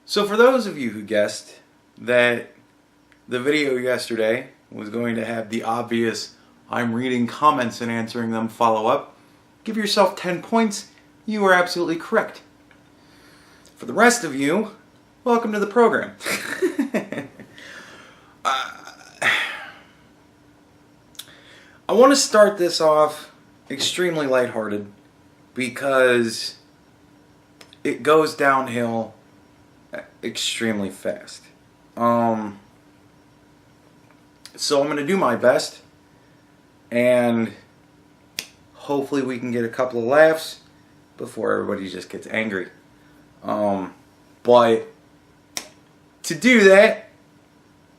So for those of you who guessed that the video yesterday was going to have the obvious I'm reading comments and answering them follow-up, give yourself 10 points. You are absolutely correct. For the rest of you, welcome to the program. I want to start this off extremely lighthearted because it goes downhill extremely fast. So I'm going to do my best, and hopefully we can get a couple of laughs before everybody just gets angry. But to do that,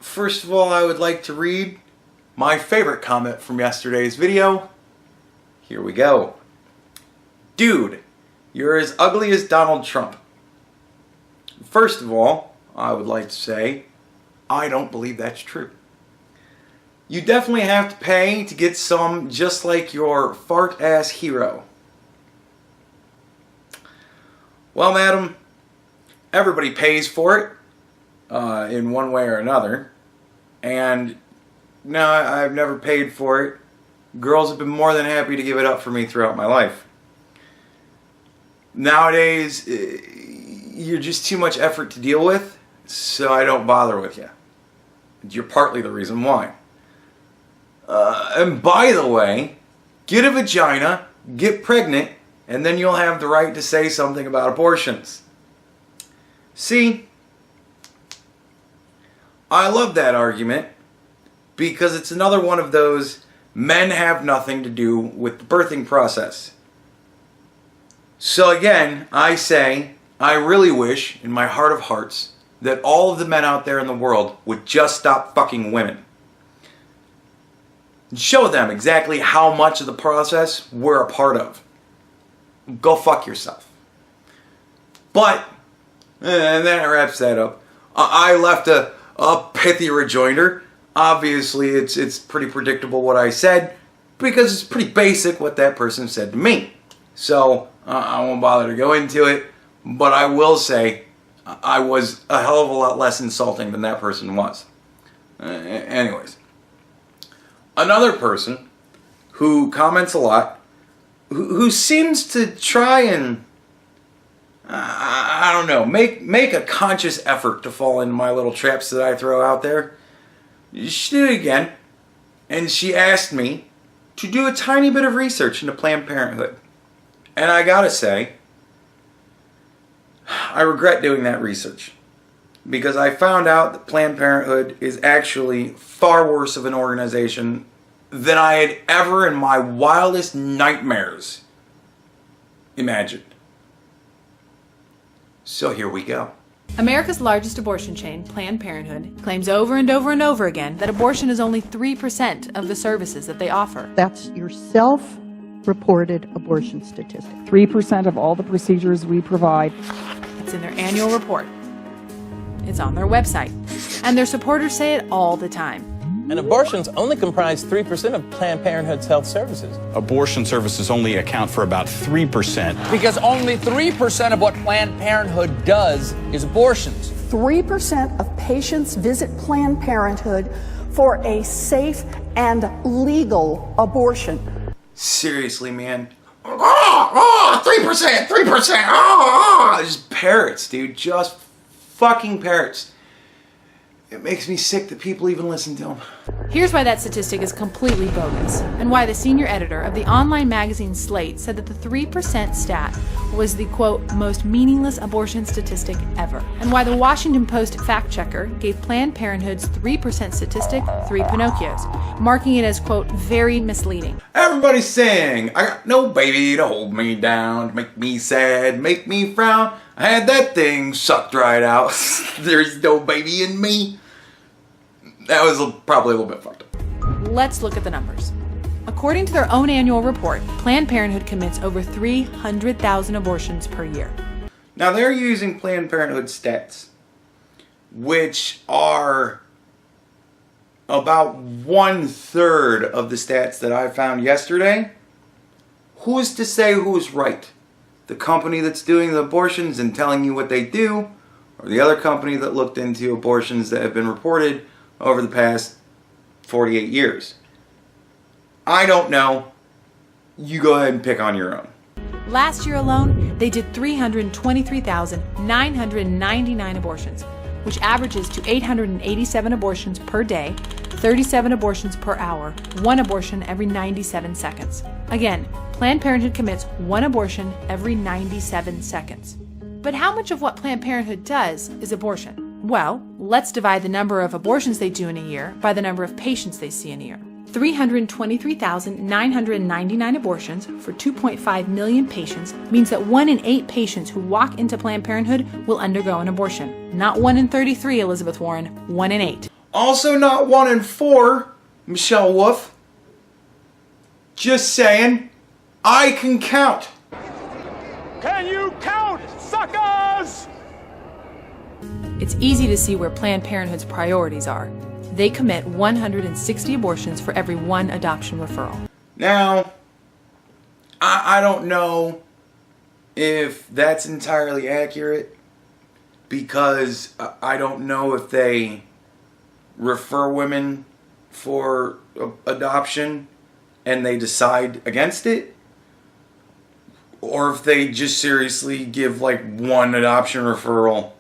first of all, I would like to read my favorite comment from yesterday's video. Here we go. Dude, you're as ugly as Donald Trump. First of all, I would like to say, I don't believe that's true. You definitely have to pay to get some just like your fart-ass hero. Well, madam, everybody pays for it in one way or another. And no, I've never paid for it. Girls have been more than happy to give it up for me throughout my life. Nowadays, you're just too much effort to deal with, so I don't bother with you. You're partly the reason why. And by the way, get a vagina, get pregnant, and then you'll have the right to say something about abortions. See, I love that argument because it's another one of those men have nothing to do with the birthing process. So again, I say, I really wish in my heart of hearts that all of the men out there in the world would just stop fucking women. Show them exactly how much of the process we're a part of. Go fuck yourself. But, and that wraps that up. I left a pithy rejoinder. Obviously, it's pretty predictable what I said, because it's pretty basic what that person said to me. So, I won't bother to go into it, but I will say I was a hell of a lot less insulting than that person was. Anyways. Another person who comments a lot, who seems to try and, I don't know, make a conscious effort to fall into my little traps that I throw out there. She did it again, and she asked me to do a tiny bit of research into Planned Parenthood. And I gotta say, I regret doing that research, because I found out that Planned Parenthood is actually far worse of an organization than I had ever in my wildest nightmares imagined. So here we go. America's largest abortion chain, Planned Parenthood, claims over and over and over again that abortion is only 3% of the services that they offer. That's your self-reported abortion statistic. 3% of all the procedures we provide. It's in their annual report. It's on their website. And their supporters say it all the time. And abortions only comprise 3% of Planned Parenthood's health services. Abortion services only account for about 3%. Because only 3% of what Planned Parenthood does is abortions. 3% of patients visit Planned Parenthood for a safe and legal abortion. Seriously, man. 3%. Just parrots, dude. Just fucking parrots. It makes me sick that people even listen to them. Here's why that statistic is completely bogus, and why the senior editor of the online magazine Slate said that the 3% stat was the, quote, most meaningless abortion statistic ever, and why the Washington Post fact checker gave Planned Parenthood's 3% statistic 3 Pinocchios, marking it as, quote, very misleading. Everybody's saying, I got no baby to hold me down, to make me sad, make me frown. I had that thing sucked right out. There's no baby in me. That was probably a little bit fucked up. Let's look at the numbers. According to their own annual report, Planned Parenthood commits over 300,000 abortions per year. Now they're using Planned Parenthood stats, which are about 1/3 of the stats that I found yesterday. Who's to say who's right? The company that's doing the abortions and telling you what they do, or the other company that looked into abortions that have been reported over the past 48 years. I don't know. You go ahead and pick on your own. Last year alone, they did 323,999 abortions, which averages to 887 abortions per day, 37 abortions per hour, 1 abortion every 97 seconds. Again, Planned Parenthood commits 1 abortion every 97 seconds. But how much of what Planned Parenthood does is abortion? Well, let's divide the number of abortions they do in a year by the number of patients they see in a year. 323,999 abortions for 2.5 million patients means that 1 in 8 patients who walk into Planned Parenthood will undergo an abortion. Not 1 in 33, Elizabeth Warren, 1 in 8. Also not 1 in 4, Michelle Wolf. Just saying, I can count. Can you count, suckers? It's easy to see where Planned Parenthood's priorities are. They commit 160 abortions for every 1 adoption referral. Now, I don't know if that's entirely accurate, because I don't know if they refer women for adoption and they decide against it, or if they just seriously give like 1 adoption referral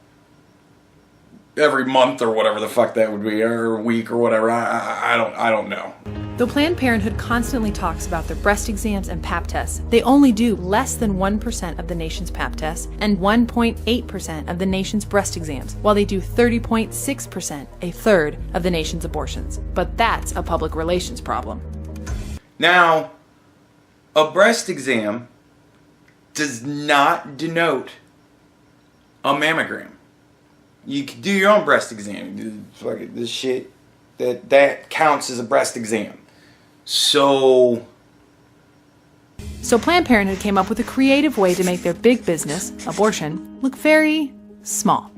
every month or whatever the fuck that would be, or a week or whatever. I don't know. Though Planned Parenthood constantly talks about their breast exams and pap tests, they only do less than 1% of the nation's pap tests and 1.8% of the nation's breast exams, while they do 30.6%, a third of the nation's abortions. But that's a public relations problem. Now, a breast exam does not denote a mammogram. You can do your own breast exam. You do fucking this shit. That counts as a breast exam. So Planned Parenthood came up with a creative way to make their big business, abortion, look very small.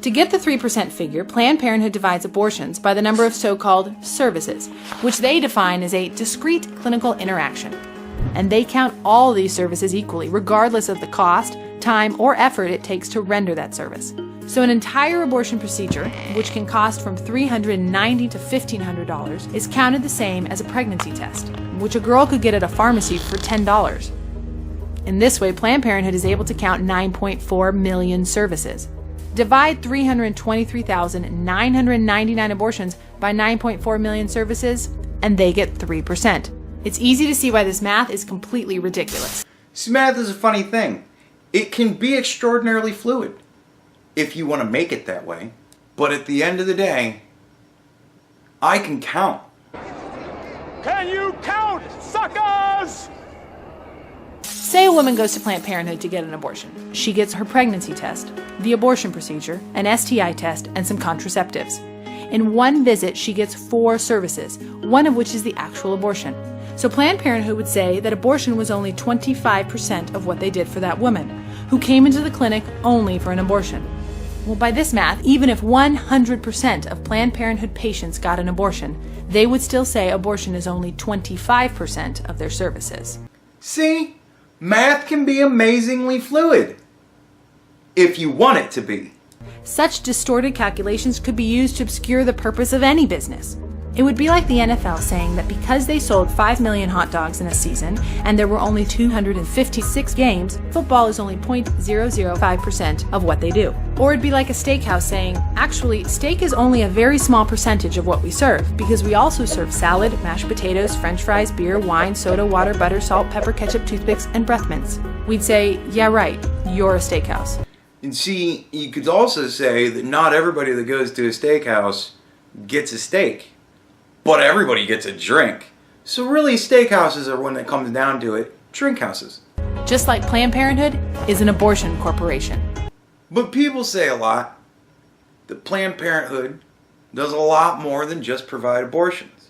To get the 3% figure, Planned Parenthood divides abortions by the number of so-called services, which they define as a discrete clinical interaction. And they count all these services equally, regardless of the cost, time, or effort it takes to render that service. So an entire abortion procedure, which can cost from $390 to $1,500, is counted the same as a pregnancy test, which a girl could get at a pharmacy for $10. In this way, Planned Parenthood is able to count 9.4 million services. Divide 323,999 abortions by 9.4 million services, and they get 3%. It's easy to see why this math is completely ridiculous. See, math is a funny thing. It can be extraordinarily fluid if you want to make it that way. But at the end of the day, I can count. Can you count, suckers? Say a woman goes to Planned Parenthood to get an abortion. She gets her pregnancy test, the abortion procedure, an STI test, and some contraceptives. In one visit, she gets 4 services, one of which is the actual abortion. So Planned Parenthood would say that abortion was only 25% of what they did for that woman, who came into the clinic only for an abortion. Well, by this math, even if 100% of Planned Parenthood patients got an abortion, they would still say abortion is only 25% of their services. See? Math can be amazingly fluid, if you want it to be. Such distorted calculations could be used to obscure the purpose of any business. It would be like the NFL saying that because they sold 5 million hot dogs in a season and there were only 256 games, football is only 0.005% of what they do. Or it'd be like a steakhouse saying, actually, steak is only a very small percentage of what we serve, because we also serve salad, mashed potatoes, french fries, beer, wine, soda, water, butter, salt, pepper, ketchup, toothpicks, and breath mints. We'd say, yeah, right, you're a steakhouse. And see, you could also say that not everybody that goes to a steakhouse gets a steak, but everybody gets a drink. So really, steakhouses are, when it comes down to it, drink houses. Just like Planned Parenthood is an abortion corporation. But people say a lot that Planned Parenthood does a lot more than just provide abortions.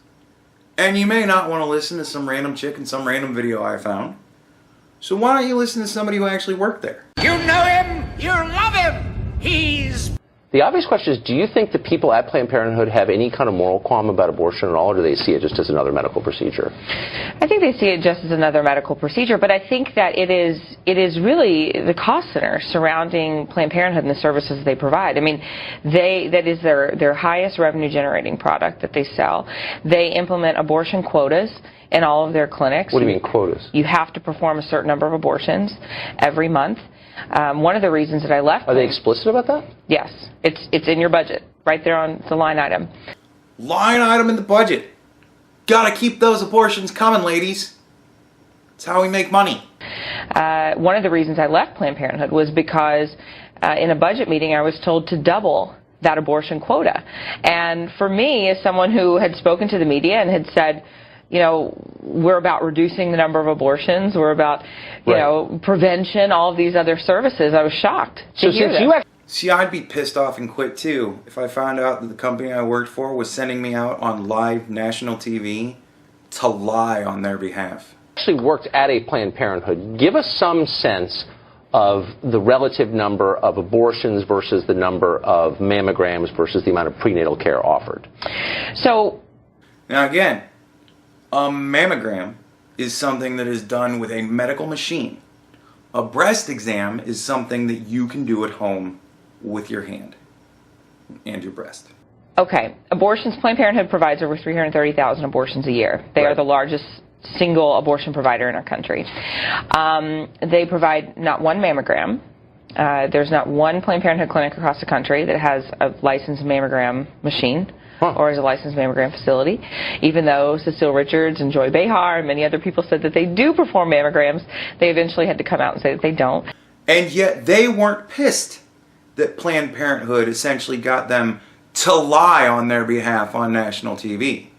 And you may not want to listen to some random chick in some random video I found. So why don't you listen to somebody who actually worked there? You know him, you love him, he's The obvious question is, do you think the people at Planned Parenthood have any kind of moral qualm about abortion at all, or do they see it just as another medical procedure? I think they see it just as another medical procedure, but I think that it is really the cost center surrounding Planned Parenthood and the services they provide. I mean, that is their highest revenue generating product that they sell. They implement abortion quotas in all of their clinics. What do you mean quotas? You have to perform a certain number of abortions every month. One of the reasons that I left... Are they explicit about that? Yes. It's in your budget, right there on the line item. Line item in the budget. Gotta keep those abortions coming, ladies. It's how we make money. One of the reasons I left Planned Parenthood was because in a budget meeting I was told to double that abortion quota. And for me, as someone who had spoken to the media and had said, you know, we're about reducing the number of abortions, we're about, you know, prevention, all of these other services, I was shocked to hear that. See, I'd be pissed off and quit too if I found out that the company I worked for was sending me out on live national TV to lie on their behalf. Actually worked at a Planned Parenthood. Give us some sense of the relative number of abortions versus the number of mammograms versus the amount of prenatal care offered. So, now again, a mammogram is something that is done with a medical machine. A breast exam is something that you can do at home with your hand and your breast. Okay, abortions, Planned Parenthood provides over 330,000 abortions a year. They are the largest single abortion provider in our country. They provide not one mammogram. There's not one Planned Parenthood clinic across the country that has a licensed mammogram machine. Or as a licensed mammogram facility, even though Cecile Richards and Joy Behar and many other people said that they do perform mammograms, they eventually had to come out and say that they don't. And yet they weren't pissed that Planned Parenthood essentially got them to lie on their behalf on national TV.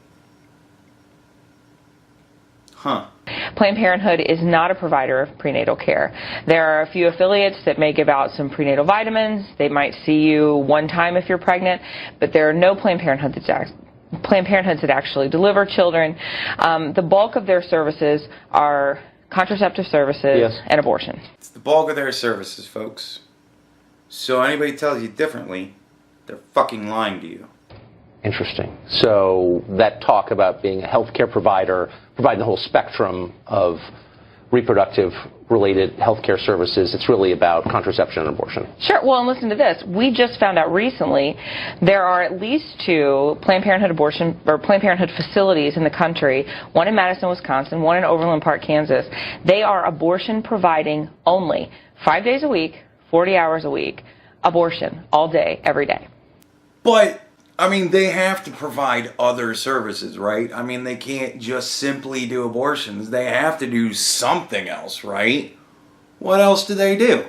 Huh. Planned Parenthood is not a provider of prenatal care. There are a few affiliates that may give out some prenatal vitamins. They might see you one time if you're pregnant, but there are no Planned Parenthoods that actually deliver children. The bulk of their services are contraceptive services and abortion. It's the bulk of their services, folks. So anybody tells you differently, they're fucking lying to you. Interesting. So that talk about being a healthcare provider, providing the whole spectrum of reproductive-related healthcare services, it's really about contraception and abortion. Sure. Well, and listen to this. We just found out recently there are at least 2 Planned Parenthood Planned Parenthood facilities in the country, one in Madison, Wisconsin, one in Overland Park, Kansas. They are abortion providing only, 5 days a week, 40 hours a week, abortion all day, every day. But I mean, they have to provide other services, right? I mean, they can't just simply do abortions. They have to do something else, right? What else do they do?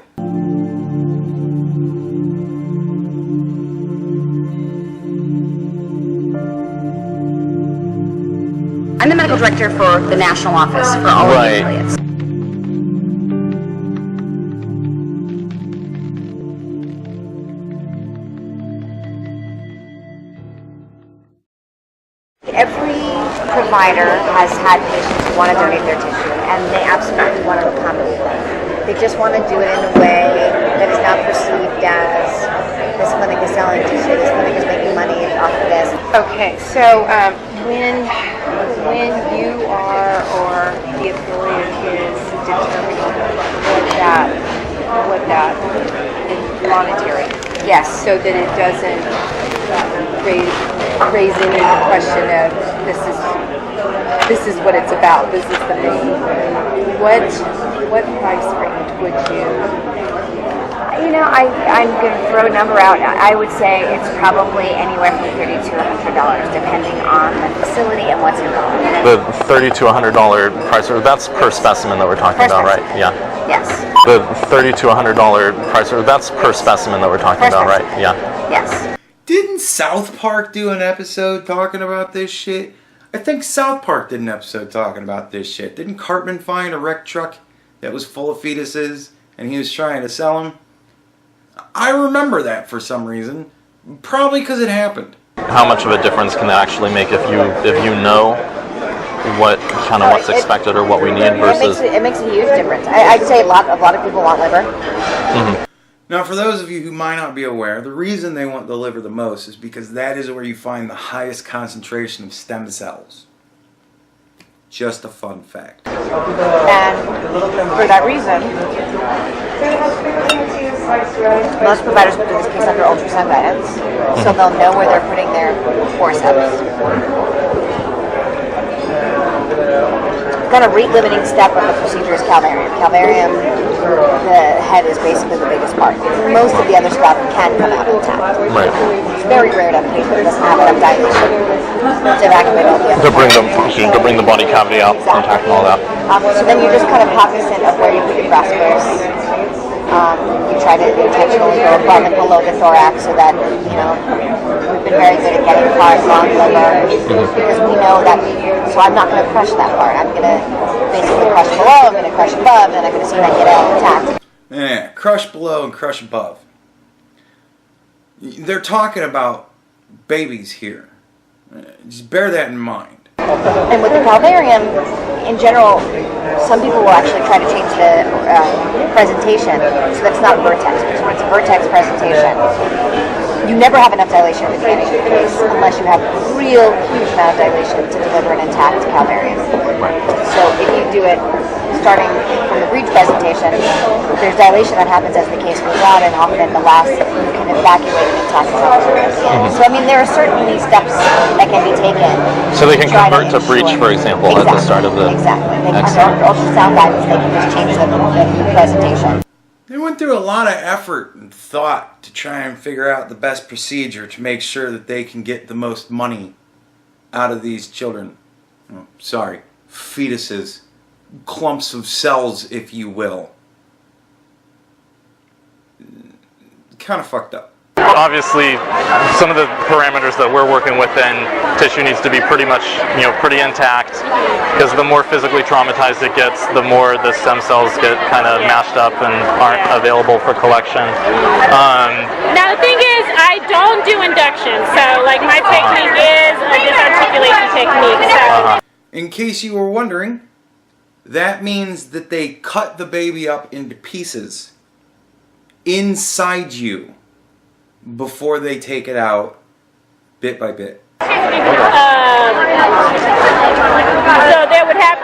I'm the medical director for the national office for all of the affiliates. Every provider has had patients who want to donate their tissue, and they absolutely want to accommodate them. They just want to do it in a way that is not perceived as this clinic is selling tissue, this clinic is making money off of this. Okay, so when you are, or the affiliate is determining what that is monetary. Yes. So that it doesn't raise any question of this is what it's about, this is the main. What price range would you? You know, I'm going to throw a number out. I would say it's probably anywhere from $30 to $100, depending on the facility and what's involved. The $30 to $100 price, that's per specimen that we're talking about, right? Yeah. Yes. The $30 to $100 price, that's per specimen that we're talking about, right? Yeah. Yes. Didn't South Park do an episode talking about this shit? I think South Park did an episode talking about this shit. Didn't Cartman find a wrecked truck that was full of fetuses and he was trying to sell them? I remember that for some reason. Probably because it happened. How much of a difference can that actually make if you know what's expected or what we need versus? It makes a huge difference. I'd say a lot of people want liver. Mm-hmm. Now, for those of you who might not be aware, the reason they want the liver the most is because that is where you find the highest concentration of stem cells. Just a fun fact. And for that reason, most providers will do this case under ultrasound guidance, so they'll know where they're putting their forceps. Kind of rate-limiting step of the procedure is calvarium. Calvarium, the head is basically the biggest part. Most of the other stuff can come out intact. Right. It's very rare to have a patient that doesn't have enough dilation to evacuate all the other To bring the body cavity out intact and all that. So then you're just kind of cognizant of where you put your graspers. You try to intentionally go above and below the thorax so that, you know, we've been very good at getting parts on liver because we know that, so I'm not going to crush that part. I'm going to basically crush below, I'm going to crush above, and I'm going to see that get out intact. Yeah, crush below and crush above. They're talking about babies here. Just bear that in mind. And with the calvarium, in general, some people will actually try to change the presentation so that it's not vertex. Because when it's a vertex presentation, you never have enough dilation at the beginning of the case unless you have a real huge amount of dilation to deliver an intact calvarium. So if you do it starting from the breech presentation, there's dilation that happens as the case goes on, and often the last you can evacuate an intact cell. So I mean, there are certainly steps that can be taken. So they can convert to breech, for example, at the start of the... Exactly. Under ultrasound guidance, they can just change the presentation. They went through a lot of effort and thought to try and figure out the best procedure to make sure that they can get the most money out of these children. Oh, sorry, fetuses. Clumps of cells, if you will. Kind of fucked up. Obviously, some of the parameters that we're working with, then tissue needs to be pretty much, pretty intact, because the more physically traumatized it gets, the more the stem cells get kind of mashed up and aren't available for collection. Now the thing is, I don't do induction, so like my technique is a disarticulation technique. So. In case you were wondering, that means that they cut the baby up into pieces inside you before they take it out bit by bit. So there would have,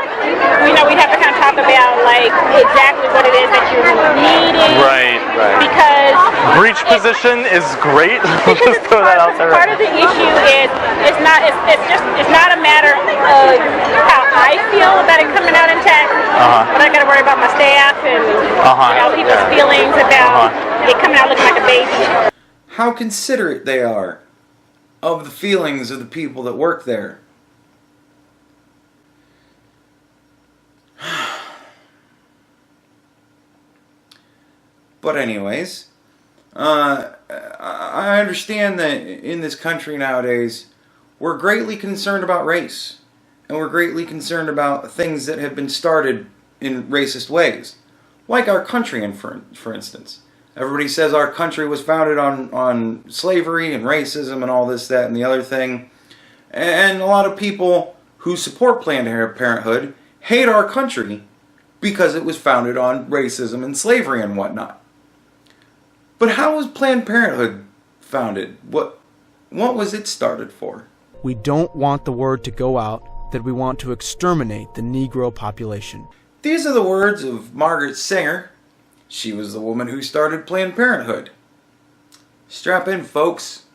we'd have to kind of talk about like exactly what it is that you're needing. Right. Because breech position is great. We'll just throw that out there. Part of the issue is it's not a matter of how I feel about it coming out intact, but I got to worry about my staff and people's feelings about it coming out looking like a baby. How considerate they are of the feelings of the people that work there. But anyways, I understand that in this country nowadays, we're greatly concerned about race. And we're greatly concerned about things that have been started in racist ways. Like our country, for instance. Everybody says our country was founded on slavery and racism and all this, that, and the other thing. And a lot of people who support Planned Parenthood hate our country because it was founded on racism and slavery and whatnot. But how was Planned Parenthood founded? What was it started for? We don't want the word to go out that we want to exterminate the Negro population. These are the words of Margaret Sanger. She was the woman who started Planned Parenthood. Strap in, folks.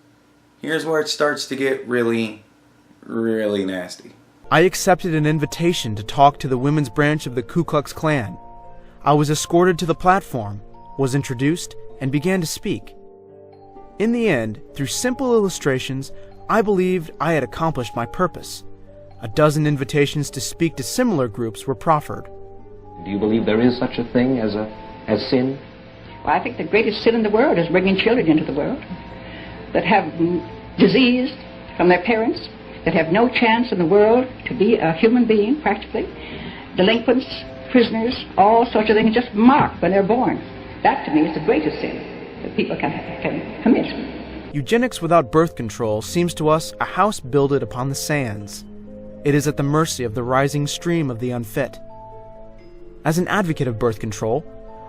Here's where it starts to get really, really nasty. I accepted an invitation to talk to the women's branch of the Ku Klux Klan. I was escorted to the platform, was introduced, and began to speak. In the end, through simple illustrations, I believed I had accomplished my purpose. A dozen invitations to speak to similar groups were proffered. Do you believe there is such a thing as sin? Well, I think the greatest sin in the world is bringing children into the world that have disease from their parents, that have no chance in the world to be a human being, practically. Delinquents, prisoners, all sorts of things just marked when they're born. That, to me, is the greatest sin that people can commit. Eugenics without birth control seems to us a house builded upon the sands. It is at the mercy of the rising stream of the unfit. As an advocate of birth control,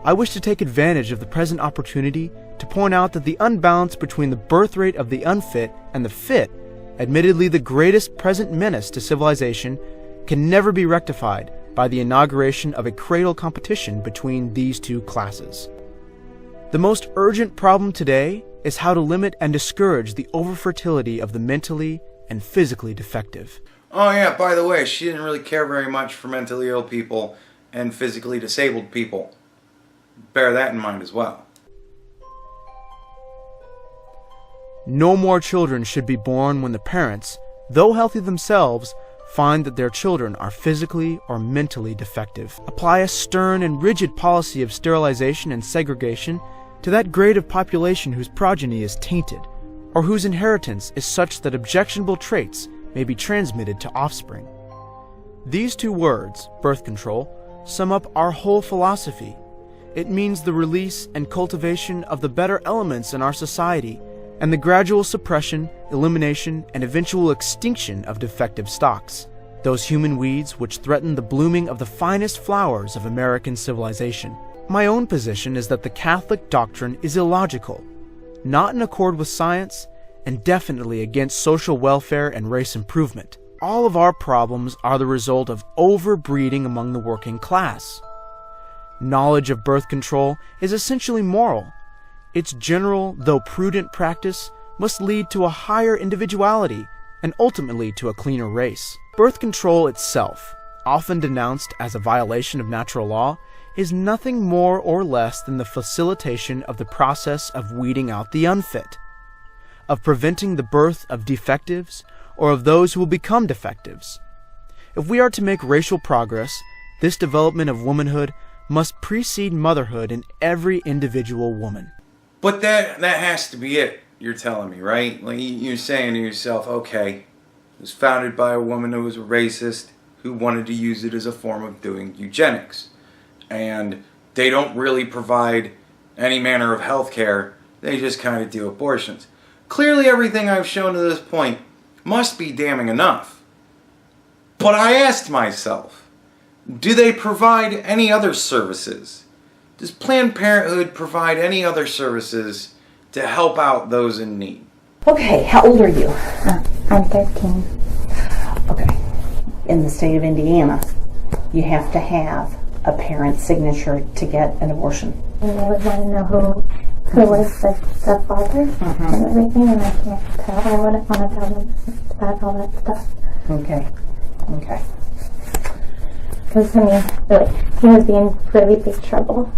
I wish to take advantage of the present opportunity to point out that the unbalance between the birth rate of the unfit and the fit, admittedly the greatest present menace to civilization, can never be rectified by the inauguration of a cradle competition between these two classes. The most urgent problem today is how to limit and discourage the overfertility of the mentally and physically defective. Oh yeah, by the way, she didn't really care very much for mentally ill people and physically disabled people. Bear that in mind as well. No more children should be born when the parents, though healthy themselves, find that their children are physically or mentally defective. Apply a stern and rigid policy of sterilization and segregation to that grade of population whose progeny is tainted, or whose inheritance is such that objectionable traits may be transmitted to offspring. These two words, birth control, sum up our whole philosophy. It means the release and cultivation of the better elements in our society, and the gradual suppression, elimination, and eventual extinction of defective stocks, those human weeds which threaten the blooming of the finest flowers of American civilization. My own position is that the Catholic doctrine is illogical, not in accord with science, and definitely against social welfare and race improvement. All of our problems are the result of overbreeding among the working class. Knowledge of birth control is essentially moral. Its general, though prudent practice must lead to a higher individuality and ultimately to a cleaner race. Birth control itself, often denounced as a violation of natural law, is nothing more or less than the facilitation of the process of weeding out the unfit, of preventing the birth of defectives or of those who will become defectives. If we are to make racial progress, this development of womanhood must precede motherhood in every individual woman. But that has to be it, you're telling me, right? Like you're saying to yourself, okay, it was founded by a woman who was a racist who wanted to use it as a form of doing eugenics. And they don't really provide any manner of health care. They just kind of do abortions. Clearly everything I've shown to this point must be damning enough. But I asked myself, do they provide any other services? Does Planned Parenthood provide any other services to help out those in need? Okay, how old are you? I'm 13. Okay. In the state of Indiana, you have to have a parent's signature to get an abortion. And I would want to know who was the father and everything, and I can't tell. I wouldn't want to tell them about all that stuff. Okay. Okay. Because, I mean, really, he was in really big trouble.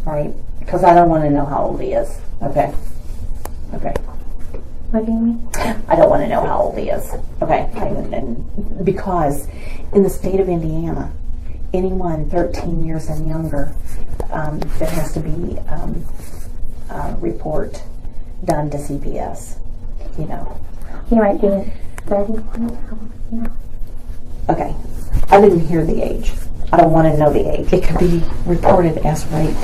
Right. Because I don't want to know how old he is. Okay. Okay. What do you mean? I don't want to know how old he is. Okay. And because in the state of Indiana, anyone 13 years and younger, there has to be a report done to CPS. You know. He might be 31. You know. Okay. I didn't hear the age. I don't want to know the age. It could be reported as rape.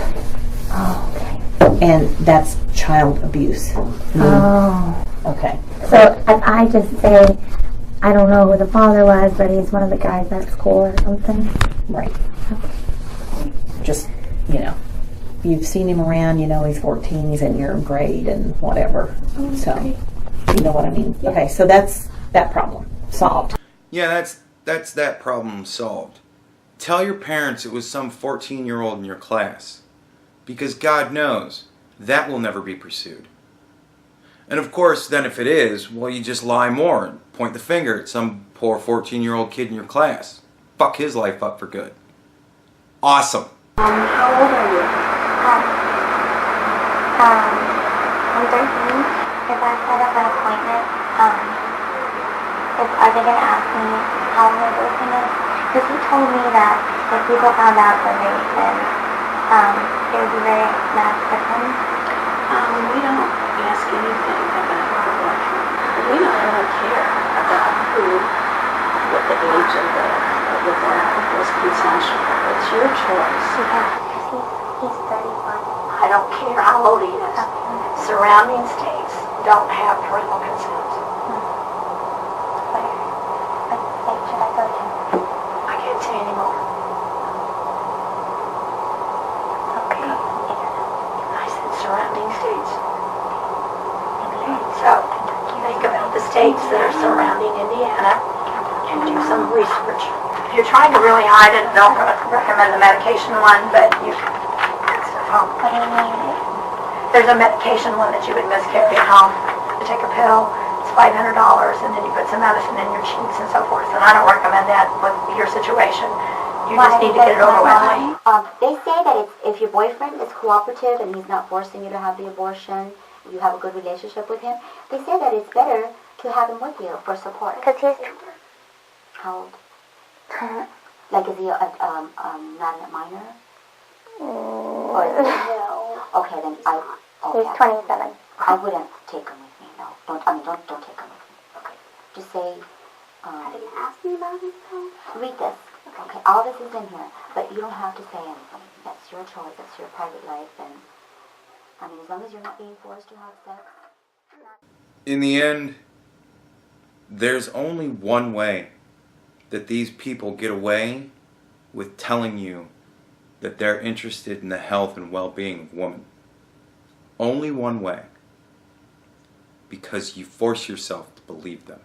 Oh, okay. And that's child abuse. Oh. Okay. So if I just say, I don't know who the father was, but he's one of the guys at school or something. Right. Okay. Just, you know, you've seen him around, you know he's 14, he's in your grade and whatever. Oh, so, okay. You know what I mean? Yeah. Okay, so that's that problem solved. Yeah, that's that problem solved. Tell your parents it was some 14-year-old in your class. Because God knows, that will never be pursued. And of course, then if it is, well, you just lie more and point the finger at some poor 14-year-old kid in your class. Fuck his life up for good. Awesome. How old are you? I'm 13. If I set up an appointment, are they going to ask me how my birthday is? Because he told me that if people found out the date, then it would be very mad for them. We don't ask anything about abortion. We don't really care about what the age of the was consensual. It's your choice. Yeah, he's 35. I don't care how old he is. Surrounding states don't have parental consent. Should I go to? I can't say anymore. surrounding states. So think about the states that are surrounding Indiana and do some research. If you're trying to really hide it, don't recommend the medication one, but you there's a medication one that you would miscarry at home. You take a pill, it's $500, and then you put some medicine in your cheeks and so forth. And I don't recommend that with your situation. You just need to get it over with. They say that if your boyfriend is cooperative and he's not forcing you to have the abortion, you have a good relationship with him, they say that it's better to have him with you for support. Because he's... How old? Like, is he not a minor? Or is he... No. Okay, then He's 27. I wouldn't take him with me, no. Don't take him with me. Okay. Just say, Are they going to ask me about it, though? read this. Okay, all this is in here, but you don't have to say anything. That's your choice, that's your private life, and I mean, as long as you're not being forced to have sex. In the end, there's only one way that these people get away with telling you that they're interested in the health and well-being of women. Only one way. Because you force yourself to believe them.